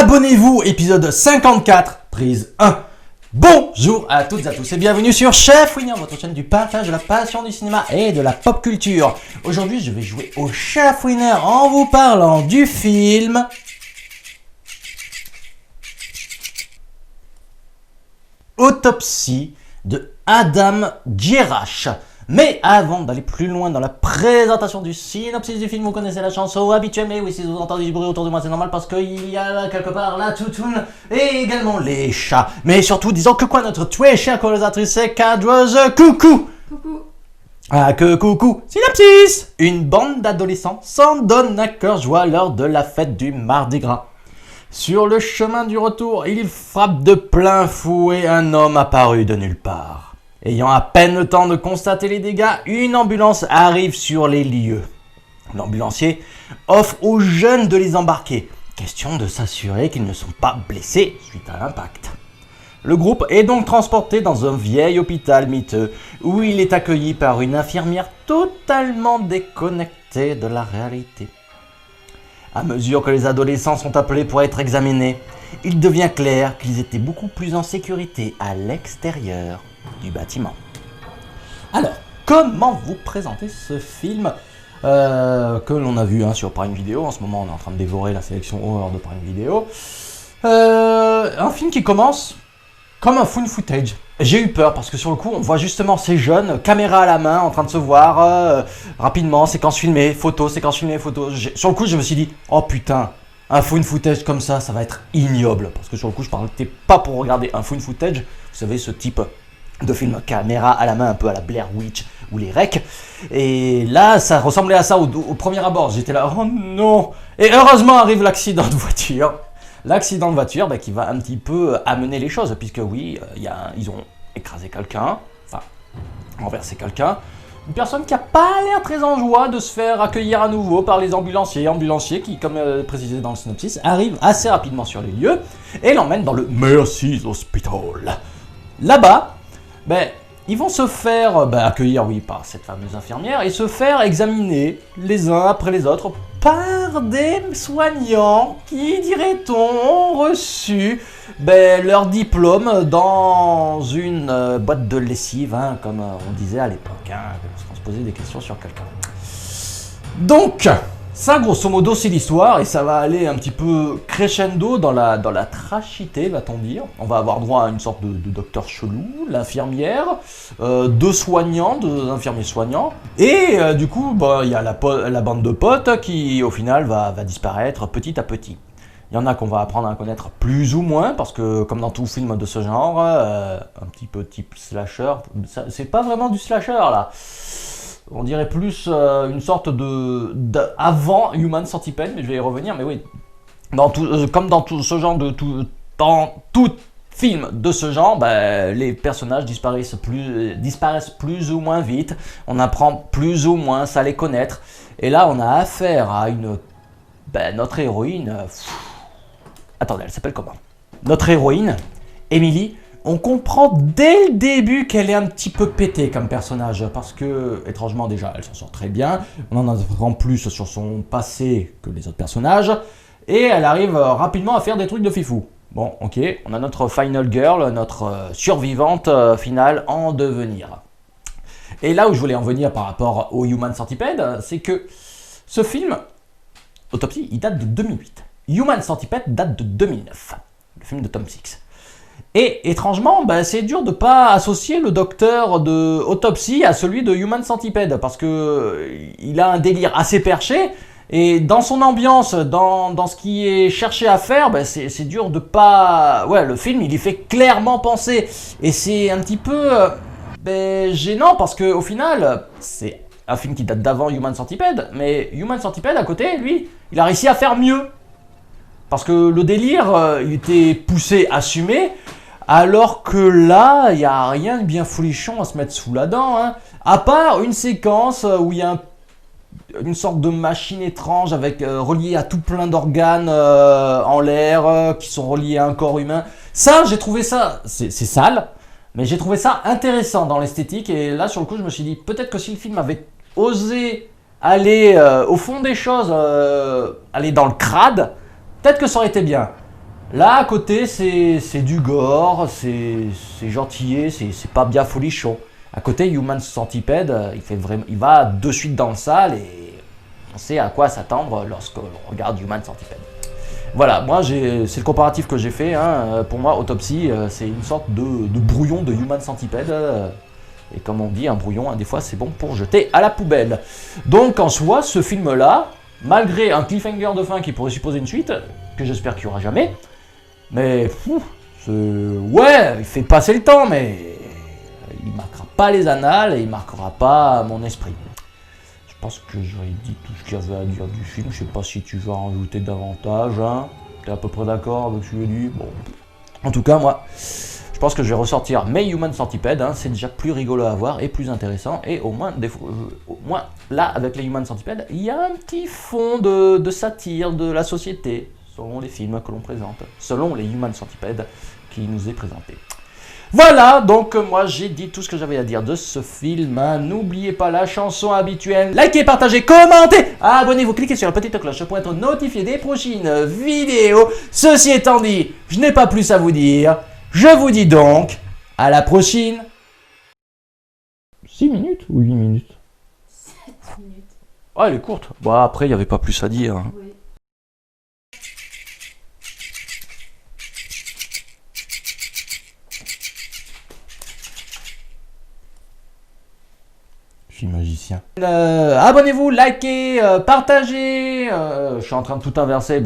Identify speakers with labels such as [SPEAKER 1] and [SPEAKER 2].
[SPEAKER 1] Abonnez-vous, épisode 54, prise 1. Bonjour à toutes et à tous et bienvenue sur Chefouiner, votre chaîne du partage de la passion du cinéma et de la pop culture. Aujourd'hui, je vais jouer au Chefouiner en vous parlant du film Autopsie de Adam Jerash. Mais avant d'aller plus loin dans la présentation du synopsis du film, vous connaissez la chanson habituelle, mais oui, si vous entendez du bruit autour de moi, c'est normal parce qu'il y a quelque part la toutoune et également les chats. Mais surtout, disons que quoi, notre très chère colonisatrice, c'est Cadreuse Coucou.
[SPEAKER 2] Coucou.
[SPEAKER 1] Ah que coucou. Synopsis. Une bande d'adolescents s'en donne à cœur joie lors de la fête du Mardi Gras. Sur le chemin du retour, il frappe de plein fouet un homme apparu de nulle part. Ayant à peine le temps de constater les dégâts, une ambulance arrive sur les lieux. L'ambulancier offre aux jeunes de les embarquer, question de s'assurer qu'ils ne sont pas blessés suite à l'impact. Le groupe est donc transporté dans un vieil hôpital miteux où il est accueilli par une infirmière totalement déconnectée de la réalité. À mesure que les adolescents sont appelés pour être examinés, il devient clair qu'ils étaient beaucoup plus en sécurité à l'extérieur du bâtiment. Alors, comment vous présenter ce film que l'on a vu sur Prime Video? En ce moment, on est en train de dévorer la sélection horreur de Prime Video. Un film qui commence comme un found footage. J'ai eu peur parce que sur le coup, on voit justement ces jeunes, caméra à la main, en train de se voir rapidement, séquence filmée, photo, séquence filmée, photo. Sur le coup, je me suis dit, oh putain, un found footage comme ça va être ignoble. Parce que sur le coup, je partais pas pour regarder un found footage. Vous savez, ce type de film caméra à la main, un peu à la Blair Witch ou les Recs. Et là, ça ressemblait à ça au premier abord. J'étais là, oh non. Et heureusement arrive l'accident de voiture. L'accident de voiture qui va un petit peu amener les choses, puisque oui, ils ont écrasé quelqu'un, enfin, renversé quelqu'un. Une personne qui n'a pas l'air très en joie de se faire accueillir à nouveau par les ambulanciers qui, comme précisé dans le synopsis, arrivent assez rapidement sur les lieux et l'emmènent dans le Mercy's Hospital. Là-bas, ils vont se faire accueillir par cette fameuse infirmière et se faire examiner les uns après les autres par des soignants qui, dirait-on, ont reçu leur diplôme dans une boîte de lessive, comme on disait à l'époque, lorsqu'on se posait des questions sur quelqu'un. Donc, ça, grosso modo, c'est l'histoire, et ça va aller un petit peu crescendo dans la trashité, va-t-on dire. On va avoir droit à une sorte de docteur chelou, l'infirmière, deux infirmiers soignants, et du coup, il y a la bande de potes qui, au final, va disparaître petit à petit. Il y en a qu'on va apprendre à connaître plus ou moins, parce que, comme dans tout film de ce genre, un petit peu type slasher, c'est pas vraiment du slasher, là. On dirait plus une sorte avant Human Centipede, mais je vais y revenir. Mais oui, comme dans tout ce genre dans tout film de ce genre, les personnages disparaissent plus ou moins vite. On apprend plus ou moins à les connaître. Et là, on a affaire à notre héroïne. Attendez, elle s'appelle comment? Notre héroïne, Emily. On comprend dès le début qu'elle est un petit peu pétée comme personnage, parce que, étrangement déjà, elle s'en sort très bien, on en apprend plus sur son passé que les autres personnages, et elle arrive rapidement à faire des trucs de fifou. Bon, ok, on a notre final girl, notre survivante finale en devenir. Et là où je voulais en venir par rapport au Human Centipede, c'est que ce film, Autopsie, il date de 2008. Human Centipede date de 2009, le film de Tom Six. Et étrangement, c'est dur de ne pas associer le docteur de Autopsie à celui de Human Centipede, parce que il a un délire assez perché, et dans son ambiance, dans ce qui est cherché à faire, c'est dur de pas... Ouais, le film, il y fait clairement penser, et c'est un petit peu gênant, parce qu'au final, c'est un film qui date d'avant Human Centipede, mais Human Centipede, à côté, lui, il a réussi à faire mieux. Parce que le délire, il était poussé, assumé, alors que là, il n'y a rien de bien folichon à se mettre sous la dent. À part une séquence où il y a une sorte de machine étrange reliée à tout plein d'organes en l'air, qui sont reliés à un corps humain. Ça, j'ai trouvé ça, c'est sale, mais j'ai trouvé ça intéressant dans l'esthétique. Et là, sur le coup, je me suis dit, peut-être que si le film avait osé aller au fond des choses, aller dans le crade, peut-être que ça aurait été bien. Là, à côté, c'est du gore, c'est gentillet, c'est pas bien folichon. À côté, Human Centipede, il va de suite dans le sale et on sait à quoi s'attendre lorsque l'on regarde Human Centipede. Voilà, moi, c'est le comparatif que j'ai fait. Hein. Pour moi, Autopsy, c'est une sorte de brouillon de Human Centipede. Et comme on dit, un brouillon, hein, des fois, c'est bon pour jeter à la poubelle. Donc, en soi, ce film-là, malgré un cliffhanger de fin qui pourrait supposer une suite, que j'espère qu'il n'y aura jamais, mais ouais, il fait passer le temps, mais il marquera pas les annales et il marquera pas mon esprit. Je pense que j'aurais dit tout ce qu'il y avait à dire du film. Je sais pas si tu veux en rajouter davantage. Hein. Tu es à peu près d'accord avec ce que je dis. Bon. En tout cas, moi, je pense que je vais ressortir mes Human Centipede. Hein. C'est déjà plus rigolo à voir et plus intéressant. Et au moins, là, avec les Human Centipede, il y a un petit fond de satire de la société, selon les films que l'on présente, selon les Human Centipede qui nous est présenté. Voilà, donc moi j'ai dit tout ce que j'avais à dire de ce film. Hein. N'oubliez pas la chanson habituelle. Likez, partagez, commentez, abonnez-vous, cliquez sur la petite cloche pour être notifié des prochaines vidéos. Ceci étant dit, je n'ai pas plus à vous dire. Je vous dis donc à la prochaine. 6 minutes ou 8 minutes?
[SPEAKER 2] 7 minutes.
[SPEAKER 1] Ah, elle est courte. Bah après, il n'y avait pas plus à dire. Hein.
[SPEAKER 2] Oui.
[SPEAKER 1] Je suis magicien. Abonnez-vous, likez, partagez. Je suis en train de tout inverser.